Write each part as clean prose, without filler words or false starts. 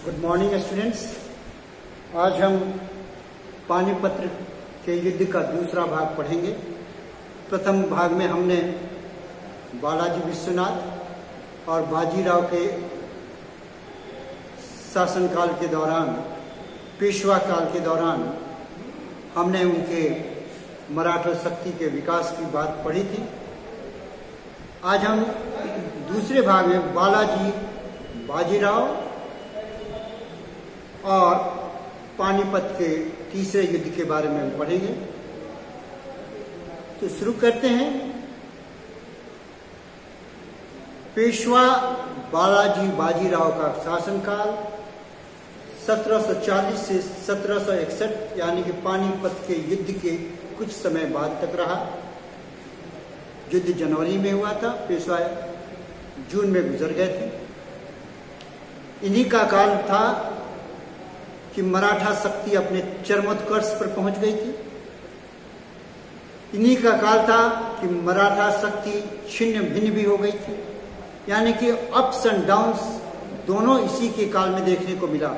Good morning students. आज हम पानीपत के युद्ध का दूसरा भाग पढ़ेंगे। प्रथम भाग में हमने बालाजी विश्वनाथ और बाजीराव के शासनकाल के दौरान, पेशवा काल के दौरान हमने उनके मराठा शक्ति के विकास की बात पढ़ी थी। आज हम दूसरे भाग में बालाजी, बाजीराव और पानीपत के तीसरे युद्ध के बारे में पढ़ेंगे। तो शुरू करते हैं। पेशवा बालाजी बाजीराव का शासनकाल 1740 से 1761 यानी कि पानीपत के युद्ध के कुछ समय बाद तक रहा। युद्ध जनवरी में हुआ था, पेशवा जून में गुजर गए थे। इन्हीं का काल था कि मराठा शक्ति अपने चरमोत्कर्ष पर पहुंच गई थी। इन्हीं का काल था कि मराठा शक्ति छिन्न भिन्न भी हो गई थी, यानी कि अप्स एंड डाउन्स दोनों इसी के काल में देखने को मिला।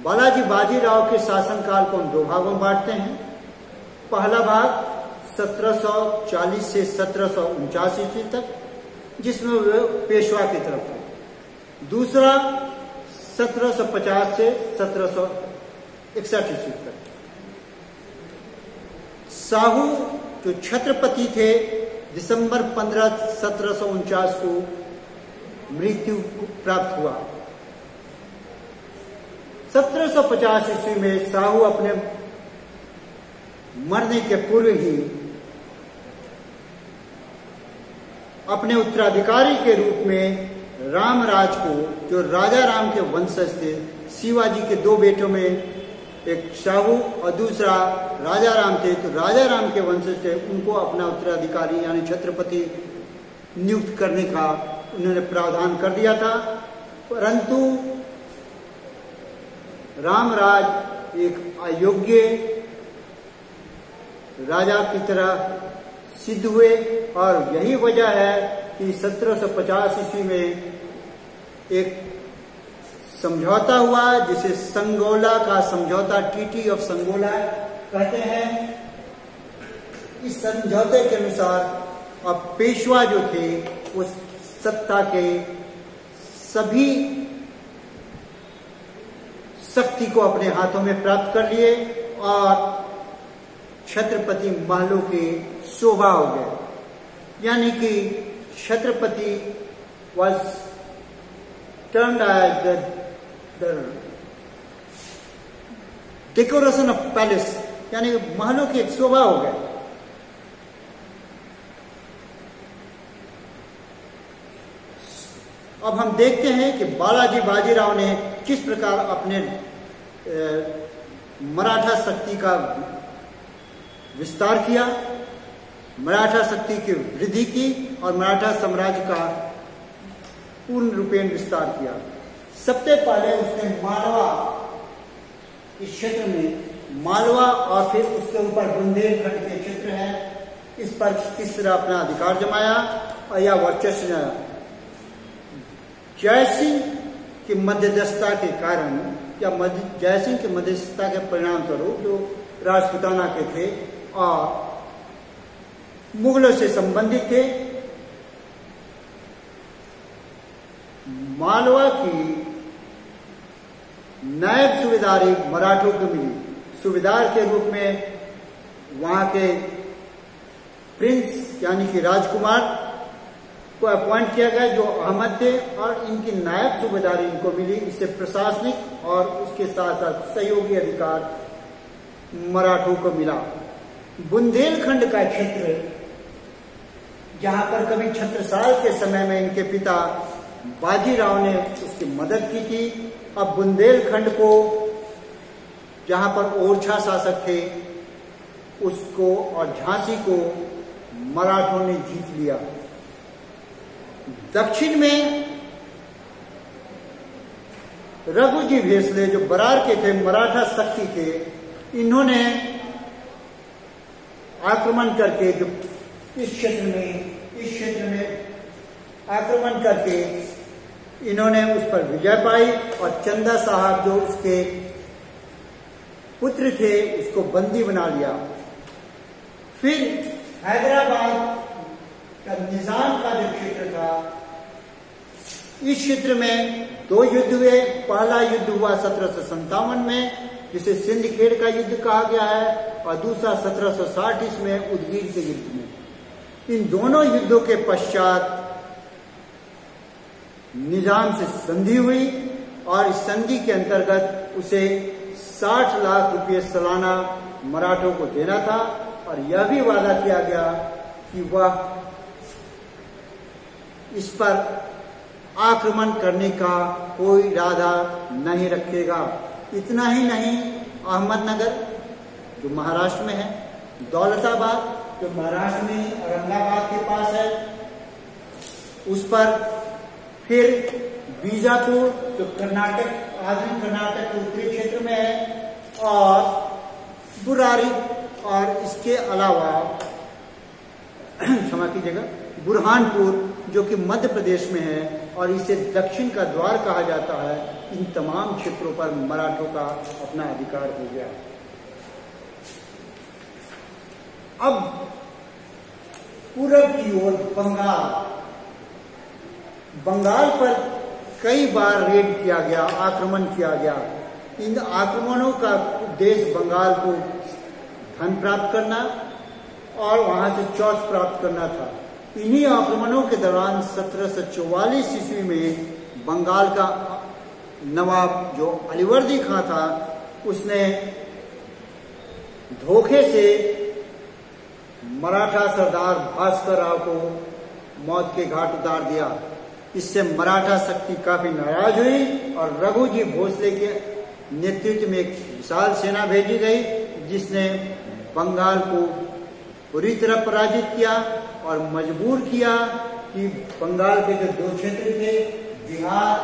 बालाजी बाजीराव के शासनकाल को हम दो भागों में बांटते हैं। पहला भाग 1740 से 1749 ईस्वी तक, जिसमें वे पेशवा की तरफ थे। दूसरा 1750 से 1761 ईस्वी तक। साहू जो छत्रपति थे, दिसंबर 15, 1749 को मृत्यु प्राप्त हुआ। 1750 ईस्वी में साहू अपने मरने के पूर्व ही अपने उत्तराधिकारी के रूप में रामराज को, जो राजा राम के वंशज थे, शिवाजी के दो बेटों में एक शाहू और दूसरा राजा राम थे, तो राजा राम के वंशज थे, उनको अपना उत्तराधिकारी यानी छत्रपति नियुक्त करने का उन्होंने प्रावधान कर दिया था। परंतु रामराज एक अयोग्य राजा की तरह सिद्ध हुए और यही वजह है कि 1750 ईस्वी में एक समझौता हुआ, जिसे संगोला का समझौता, ट्रीटी ऑफ संगोला कहते हैं। इस समझौते के अनुसार अब पेशवा जो थे उस सत्ता के सभी शक्ति को अपने हाथों में प्राप्त कर लिए और छत्रपति महलों के शोभा हो गए, यानी कि Chhatrapati was termed as the decoration of palace, यानी महलों की एक शोभा हो गए। अब हम देखते हैं कि बालाजी बाजीराव ने किस प्रकार अपने मराठा शक्ति का विस्तार किया, मराठा शक्ति की वृद्धि की और मराठा साम्राज्य का पूर्ण रूपेण विस्तार किया। सबसे पहले उसने मालवा, इस क्षेत्र में मालवा और फिर उसके ऊपर बुंदेलखंड के क्षेत्र है, इस पर किस तरह अपना अधिकार जमाया और या वर्चस्व जमाया। जयसिंह की मध्यस्थता के कारण या जयसिंह की मध्यस्थता के परिणाम स्वरूप, जो राजपूताना के थे और मुगलों से संबंधित थे, मालवा की नायब सूबेदारी मराठों को मिली। सूबेदार के रूप में वहां के प्रिंस यानी कि राजकुमार को अपॉइंट किया गया, जो अहमद थे, और इनकी नायब सूबेदारी इनको मिली। इससे प्रशासनिक और उसके साथ साथ सहयोगी अधिकार मराठों को मिला। बुंदेलखंड का क्षेत्र, जहां पर कभी छत्रसाल के समय में इनके पिता बाजीराव ने उसकी मदद की थी, अब बुंदेलखंड को, जहां पर ओरछा शासक थे, उसको और झांसी को मराठों ने जीत लिया। दक्षिण में रघुजी भेसले, जो बरार के थे, मराठा शक्ति थे, इन्होंने आक्रमण करके जो इस क्षेत्र में आक्रमण करके इन्होंने उस पर विजय पाई और चंदा साहब जो उसके पुत्र थे उसको बंदी बना लिया। फिर हैदराबाद का निजाम का जो क्षेत्र था, इस क्षेत्र में 2 युद्ध हुए। पहला युद्ध हुआ 1757 में, जिसे सिंदखेड़ का युद्ध कहा गया है, और दूसरा 1760 में उदगीर के युद्ध में। इन दोनों युद्धों के पश्चात निजाम से संधि हुई और इस संधि के अंतर्गत उसे 60 लाख रुपये सालाना मराठों को देना था, और यह भी वादा किया गया कि वह इस पर आक्रमण करने का कोई इरादा नहीं रखेगा। इतना ही नहीं, अहमदनगर जो महाराष्ट्र में है, दौलताबाद जो महाराष्ट्र में औरंगाबाद के पास है, उस पर, फिर बीजापुर जो कर्नाटक, आधुनिक कर्नाटक के उत्तरी क्षेत्र में है, और बुरारी, और इसके अलावा क्षमा कीजिएगा, बुरहानपुर जो कि मध्य प्रदेश में है और इसे दक्षिण का द्वार कहा जाता है। इन तमाम क्षेत्रों पर मराठों का अपना अधिकार हो गया। अब पूरब की ओर बंगाल पर कई बार रेड किया गया, आक्रमण किया गया। इन आक्रमणों का उद्देश्य बंगाल को धन प्राप्त करना और वहां से चौथ प्राप्त करना था। इन्हीं आक्रमणों के दौरान 1744 ईस्वी में बंगाल का नवाब जो अलीवर्दी खां था, उसने धोखे से मराठा सरदार भास्कर राव को मौत के घाट उतार दिया। इससे मराठा शक्ति काफी नाराज हुई और रघुजी भोसले के नेतृत्व में एक विशाल सेना भेजी गई, जिसने बंगाल को पूरी तरह पराजित किया और मजबूर किया कि बंगाल के जो 2 क्षेत्र थे, बिहार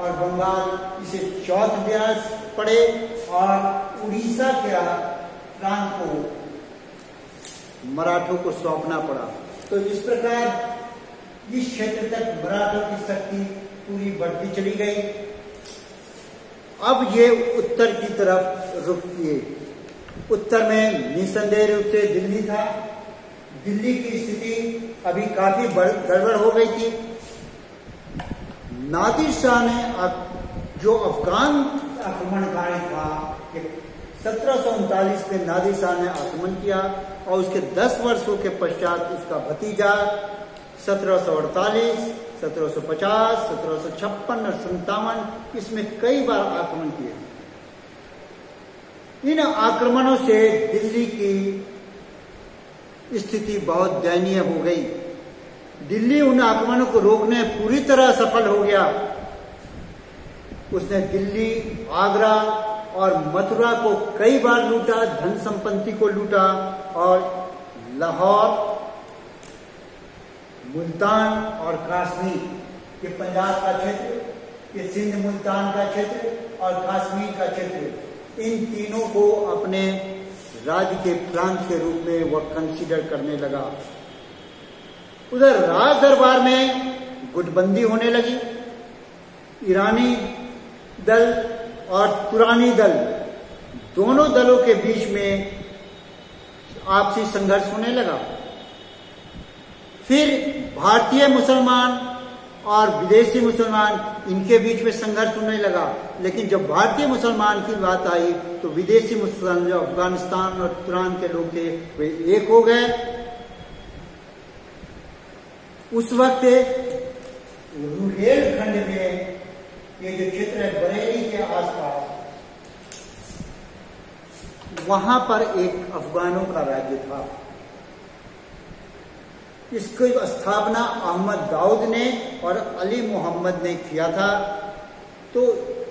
और बंगाल, इसे चौथ देना पड़े और उड़ीसा के प्रांत को मराठों को सौंपना पड़ा। तो इस प्रकार इस क्षेत्र तक मराठों की शक्ति पूरी बढ़ती चली गई। अब ये उत्तर की तरफ रुख किए। उत्तर में निसंदेह रूप से दिल्ली था। दिल्ली की स्थिति अभी काफी गड़बड़ हो गई थी। नादिर शाह ने जो अफगान आक्रमणकारी था, 1739 में नादिर शाह ने आक्रमण किया और उसके 10 वर्षों के पश्चात उसका भतीजा 1748, 1750, 1756 और 57 इसमें कई बार आक्रमण किए। इन आक्रमणों से दिल्ली की स्थिति बहुत दयनीय हो गई। दिल्ली उन आक्रमणों को रोकने में पूरी तरह सफल हो गया। उसने दिल्ली, आगरा और मथुरा को कई बार लूटा, धन संपत्ति को लूटा, और लाहौर, मुल्तान और कश्मीर, ये पंजाब का क्षेत्र, ये सिंध मुल्तान का क्षेत्र और कश्मीर का क्षेत्र, इन तीनों को अपने राज्य के प्रांत के रूप में वह कंसीडर करने लगा। उधर राज दरबार में गुटबंदी होने लगी। ईरानी दल और तुरानी दल, दोनों दलों के बीच में आपसी संघर्ष होने लगा। फिर भारतीय मुसलमान और विदेशी मुसलमान, इनके बीच में संघर्ष होने लगा। लेकिन जब भारतीय मुसलमान की बात आई तो विदेशी मुसलमान जो अफगानिस्तान और तुरान के लोग थे वे एक हो गए। उस वक्त रुहेलखंड में, ये जो क्षेत्र है बरेली के आसपास, वहां पर एक अफगानों का राज्य था। इसकी स्थापना अहमद दाऊद ने और अली मोहम्मद ने किया था। तो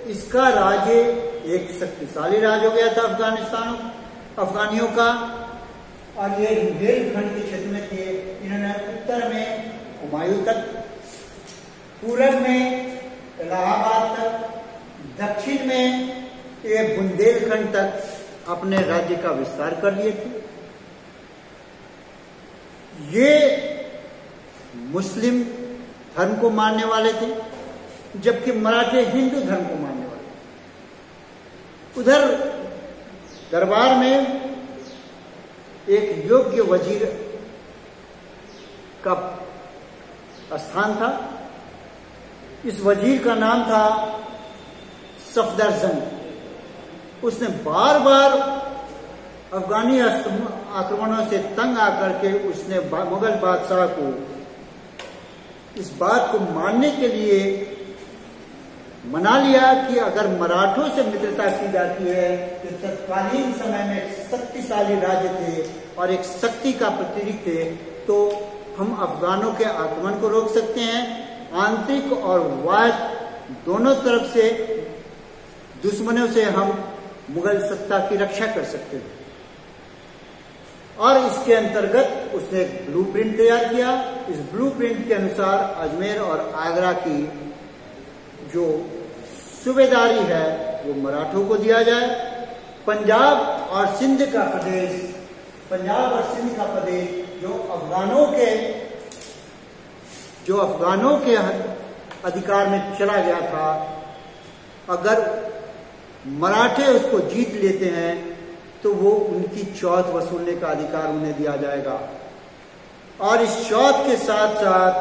इसका राज्य एक शक्तिशाली राज्य हो गया था अफगानियों का। और ये रुहेलखंड के क्षेत्र में थे। इन्होंने उत्तर में हुमायूं तक, पूरब में इलाहाबाद तक, दक्षिण में ये बुंदेलखंड तक अपने राज्य का विस्तार कर लिए थे। ये मुस्लिम धर्म को मानने वाले थे। जबकि मराठे हिंदू धर्म को मानने वाले। उधर दरबार में एक योग्य वजीर का स्थान था। इस वजीर का नाम था सफदरजंग। उसने बार बार अफगानी आक्रमणों से तंग आकर के उसने मुगल बादशाह को इस बात को मानने के लिए मना लिया कि अगर मराठों से मित्रता की जाती है तो तत्कालीन समय में शक्तिशाली राज्य थे और एक शक्ति का प्रतीक थे, तो हम अफगानों के आक्रमण को रोक सकते हैं, आंतरिक और बाह्य दोनों तरफ से दुश्मनों से हम मुगल सत्ता की रक्षा कर सकते हैं। और इसके अंतर्गत उसने एक ब्लूप्रिंट तैयार किया। इस ब्लूप्रिंट के अनुसार अजमेर और आगरा की जो सूबेदारी है वो मराठों को दिया जाए। पंजाब और सिंध का प्रदेश जो अफगानों के अधिकार में चला गया था, अगर मराठे उसको जीत लेते हैं तो वो उनकी चौथ वसूलने का अधिकार उन्हें दिया जाएगा। और इस चौथ के साथ साथ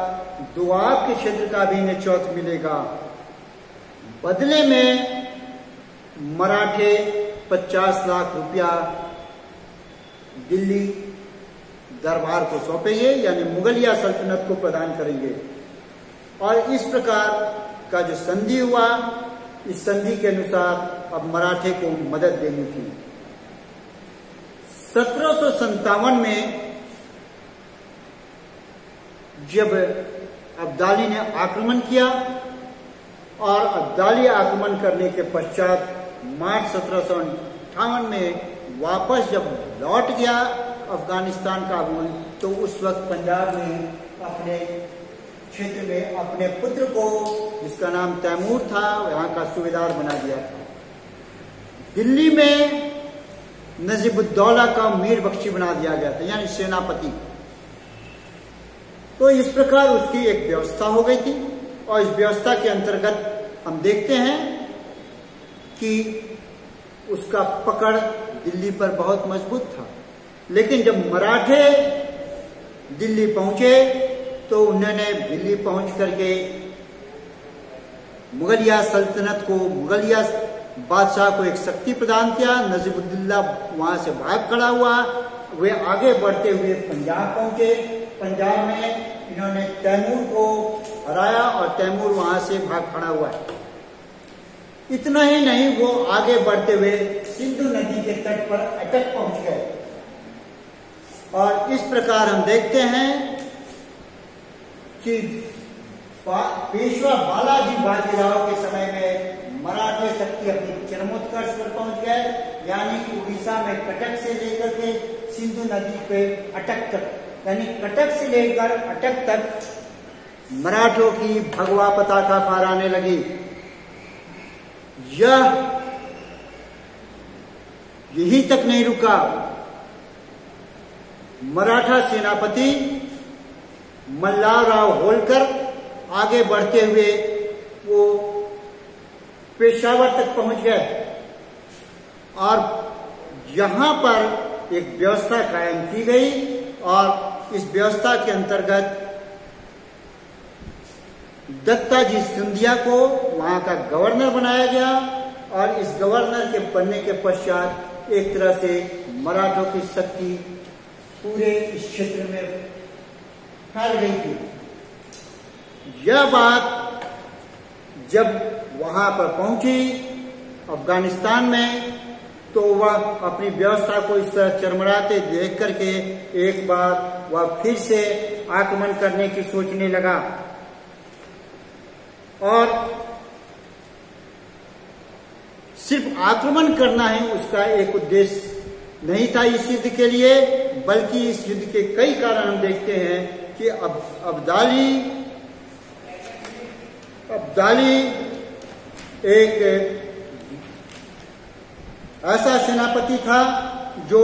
दुआब के क्षेत्र का भी इन्हें चौथ मिलेगा। बदले में मराठे 50 लाख रुपया दिल्ली दरबार को सौंपेंगे, यानी मुगलिया सल्तनत को प्रदान करेंगे। और इस प्रकार का जो संधि हुआ, इस संधि के अनुसार अब मराठे को मदद देनी थी। 1757 में जब अब्दाली ने आक्रमण किया और अब्दाली आक्रमण करने के पश्चात मार्च 1758 में वापस जब लौट गया अफगानिस्तान काबुल, तो उस वक्त पंजाब में अपने क्षेत्र में अपने पुत्र को, जिसका नाम तैमूर था, यहाँ का सूबेदार बना दिया था। दिल्ली में नजीबुद्दौला का मीर बख्शी बना दिया गया था, यानी सेनापति। तो इस प्रकार उसकी एक व्यवस्था हो गई थी। और इस व्यवस्था के अंतर्गत हम देखते हैं कि उसका पकड़ दिल्ली पर बहुत मजबूत था। लेकिन जब मराठे दिल्ली पहुंचे तो उन्होंने दिल्ली पहुंच करके मुगलिया सल्तनत को, मुगलिया बादशाह को एक शक्ति प्रदान किया। नजीबुद्दौला वहां से भाग खड़ा हुआ। वे आगे बढ़ते हुए पंजाब पहुंचे। पंजाब में इन्होंने तैमूर को हराया और तैमूर वहां से भाग खड़ा हुआ है। इतना ही नहीं, वो आगे बढ़ते हुए सिंधु नदी के तट पर अटक पहुंच गए। और इस प्रकार हम देखते हैं कि पेशवा बालाजी बाजीराव के समय में मराठे शक्ति अपनी चरमोत्कर्ष पर पहुंच गए, यानी कि उड़ीसा में कटक से लेकर के सिंधु नदी पे अटक तक, यानी कटक से लेकर अटक तक मराठों की भगवा पताका फहराने लगी। यही तक नहीं रुका। मराठा सेनापति मल्हारराव होलकर आगे बढ़ते हुए वो पेशावर तक पहुंच गए और यहां पर एक व्यवस्था कायम की गई। और इस व्यवस्था के अंतर्गत दत्ताजी सिंधिया को वहां का गवर्नर बनाया गया। और इस गवर्नर के बनने के पश्चात एक तरह से मराठों की शक्ति पूरे इस क्षेत्र में फैल गई थी। यह बात जब वहां पर पहुंची अफगानिस्तान में, तो वह अपनी व्यवस्था को इस तरह चरमराते देख करके एक बार वह फिर से आक्रमण करने की सोचने लगा। और सिर्फ आक्रमण करना ही उसका एक उद्देश्य नहीं था इस युद्ध के लिए, बल्कि इस युद्ध के कई कारण हम देखते हैं कि अब्दाली एक ऐसा सेनापति था जो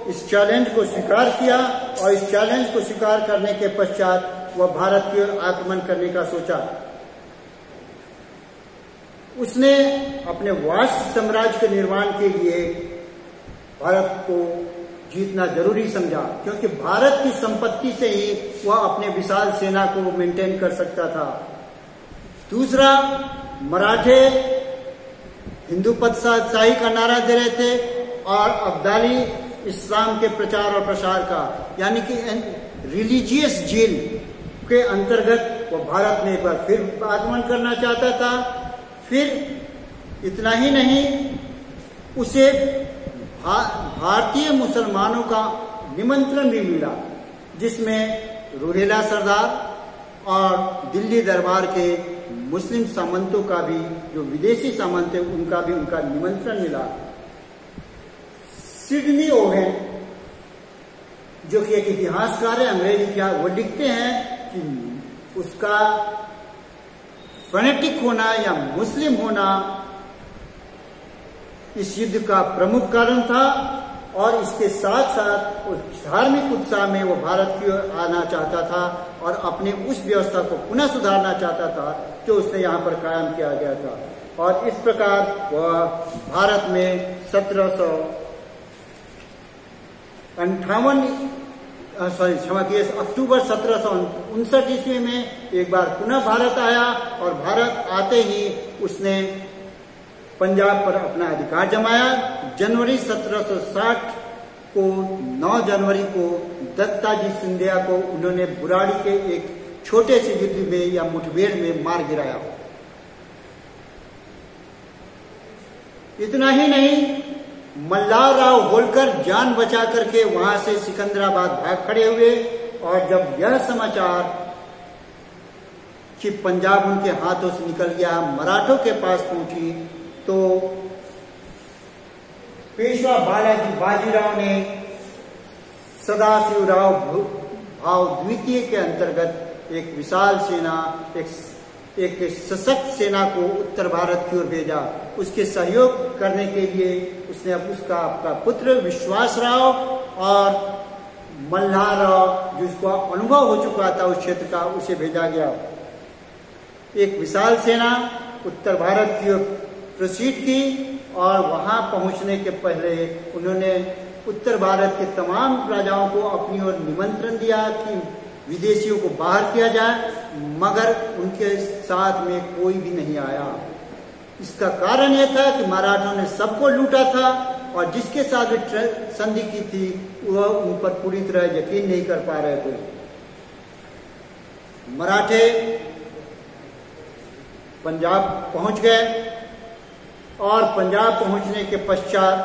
इस चैलेंज को स्वीकार किया। और इस चैलेंज को स्वीकार करने के पश्चात वह भारत की ओर आक्रमण करने का सोचा। उसने अपने वाष्ट साम्राज्य के निर्माण के लिए भारत को जीतना जरूरी समझा, क्योंकि भारत की संपत्ति से ही वह अपने विशाल सेना को मेंटेन कर सकता था। दूसरा, मराठे हिंदू पदशाही का नारा दे रहे थे और अब्दाली इस्लाम के प्रचार और प्रसार का, यानी कि रिलीजियस जेल के अंतर्गत वो भारत में एक बार फिर आगमन करना चाहता था। फिर इतना ही नहीं, उसे भारतीय मुसलमानों का निमंत्रण भी मिला, जिसमें रोहिला सरदार और दिल्ली दरबार के मुस्लिम सामंतों का भी, जो विदेशी सामंत थे, उनका निमंत्रण मिला। सिडनी ओवेन, जो कि एक इतिहासकार है, अंग्रेजी क्या, वो लिखते हैं कि उसका फनेटिक होना या मुस्लिम होना इस युद्ध का प्रमुख कारण था, और इसके साथ साथ उस धार्मिक उत्साह में वो भारत की ओर आना चाहता था और अपने उस व्यवस्था को पुनः सुधारना चाहता था जो उसने यहाँ पर कायम किया गया था। और इस प्रकार वह भारत में अक्टूबर 1759 ईस्वी में एक बार पुनः भारत आया, और भारत आते ही उसने पंजाब पर अपना अधिकार जमाया। जनवरी 1760 को 9 जनवरी को दत्ताजी सिंधिया को उन्होंने बुराड़ी के एक छोटे से युद्ध में या मुठभेड़ में मार गिराया। इतना ही नहीं, मल्हारराव होलकर जान बचा करके वहां से सिकंदराबाद भाग खड़े हुए, और जब यह समाचार कि पंजाब उनके हाथों से निकल गया, मराठों के पास पहुंची, तो पेशवा बालाजी बाजीराव ने सदाशिवराव भाव द्वितीय के अंतर्गत एक विशाल सेना, एक सशक्त सेना को उत्तर भारत की ओर भेजा। उसके सहयोग करने के लिए उसने उसका आपका पुत्र विश्वासराव और मल्हारराव, जिसको अनुभव हो चुका था उस क्षेत्र का, उसे भेजा गया। एक विशाल सेना उत्तर भारत की ओर प्रोसीड की, और वहां पहुंचने के पहले उन्होंने उत्तर भारत के तमाम राजाओं को अपनी ओर निमंत्रण दिया कि विदेशियों को बाहर किया जाए, मगर उनके साथ में कोई भी नहीं आया। इसका कारण यह था कि मराठों ने सबको लूटा था, और जिसके साथ भी संधि की थी वह उन पर पूरी तरह यकीन नहीं कर पा रहे थे। मराठे पंजाब पहुंच गए, और पंजाब पहुंचने के पश्चात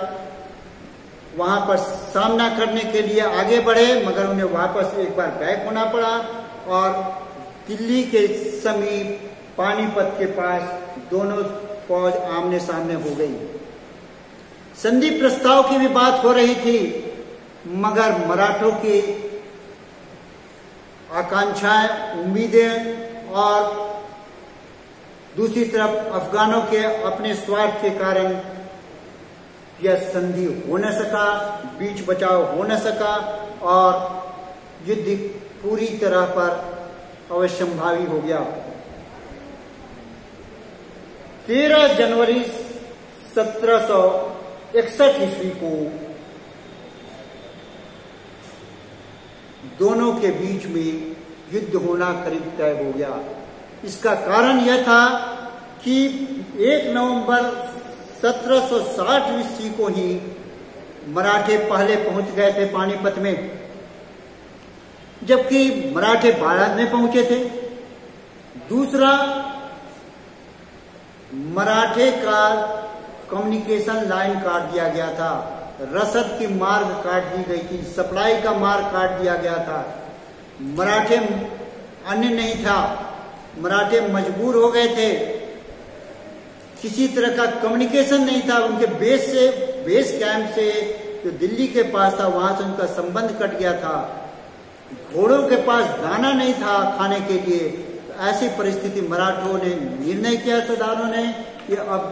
वहां पर सामना करने के लिए आगे बढ़े, मगर उन्हें वापस एक बार बैक होना पड़ा, और दिल्ली के समीप पानीपत के पास दोनों फौज आमने सामने हो गई। संधि प्रस्ताव की भी बात हो रही थी, मगर मराठों की आकांक्षाएं, उम्मीदें और दूसरी तरफ अफगानों के अपने स्वार्थ के कारण यह संधि हो न सका, बीच बचाव हो न सका, और युद्ध पूरी तरह पर अवश्यंभावी हो गया। 13 जनवरी 1761 ईस्वी को दोनों के बीच में युद्ध होना करीब तय हो गया। इसका कारण यह था कि 1 नवंबर 1760 ईस्वी को ही मराठे पहले पहुंच गए थे पानीपत में, जबकि मराठे बाद में पहुंचे थे। दूसरा, मराठे का कम्युनिकेशन लाइन काट दिया गया था, रसद की मार्ग काट दी गई थी, सप्लाई का मार्ग काट दिया गया था। मराठे अन्य नहीं था, मराठे मजबूर हो गए थे, किसी तरह का कम्युनिकेशन नहीं था। उनके बेस कैंप से जो दिल्ली के पास था वहां से उनका संबंध कट गया था। घोड़ों के पास दाना नहीं था खाने के लिए। ऐसी परिस्थिति मराठों ने निर्णय किया, सरदारों ने, कि अब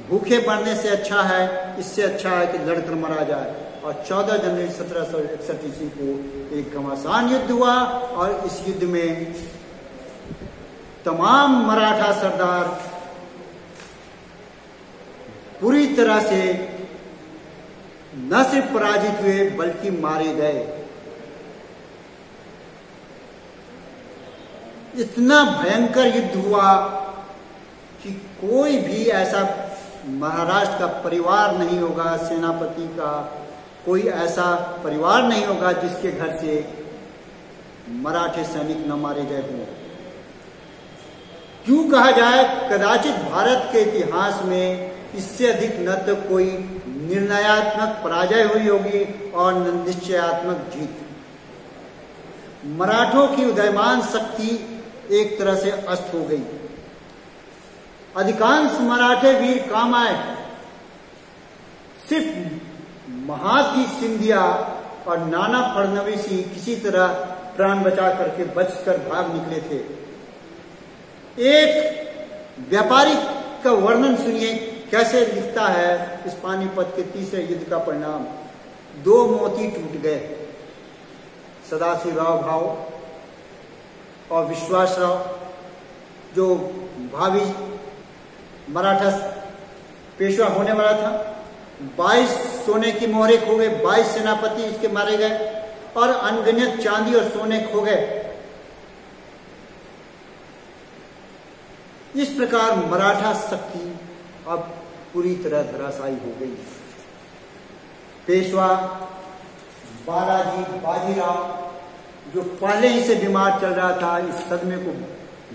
भूखे मरने से अच्छा है, इससे अच्छा है कि लड़कर मरा जाए। और 14 जनवरी 1761 ईस्वी को एक घमासान युद्ध हुआ, और इस युद्ध में तमाम मराठा सरदार पूरी तरह से न सिर्फ पराजित हुए बल्कि मारे गए। इतना भयंकर युद्ध हुआ कि कोई भी ऐसा महाराष्ट्र का परिवार नहीं होगा, सेनापति का कोई ऐसा परिवार नहीं होगा जिसके घर से मराठे सैनिक न मारे गए हों। क्यों कहा जाए, कदाचित भारत के इतिहास में इससे अधिक न तो कोई निर्णयात्मक पराजय हुई होगी और न निश्चयात्मक जीत। मराठों की उदयमान शक्ति एक तरह से अस्त हो गई। अधिकांश मराठे वीर काम आए, सिर्फ महादजी सिंधिया और नाना फडणवीसी किसी तरह प्राण बचा करके बचकर भाग निकले थे। एक व्यापारी का वर्णन सुनिए कैसे लिखता है इस पानीपत के तीसरे युद्ध का परिणाम। 2 मोती टूट गए, सदाशिवराव भाव और विश्वासराव, जो भावी मराठा पेशवा होने वाला था। 22 सोने की मोहरे खो गए, 22 सेनापति उसके मारे गए और अनगिनत चांदी और सोने खो गए। इस प्रकार मराठा शक्ति अब पूरी तरह धराशायी हो गई। पेशवा बालाजी बाजीराव, जो पहले ही से बीमार चल रहा था, इस सदमे को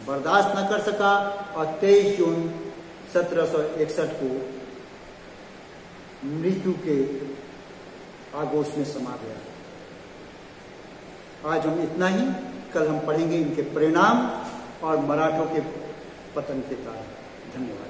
बर्दाश्त न कर सका और 23 जून 1761 को मृत्यु के आगोश में समा गया। आज हम इतना ही, कल हम पढ़ेंगे इनके परिणाम और मराठों के पतन के कारण। धन्यवाद।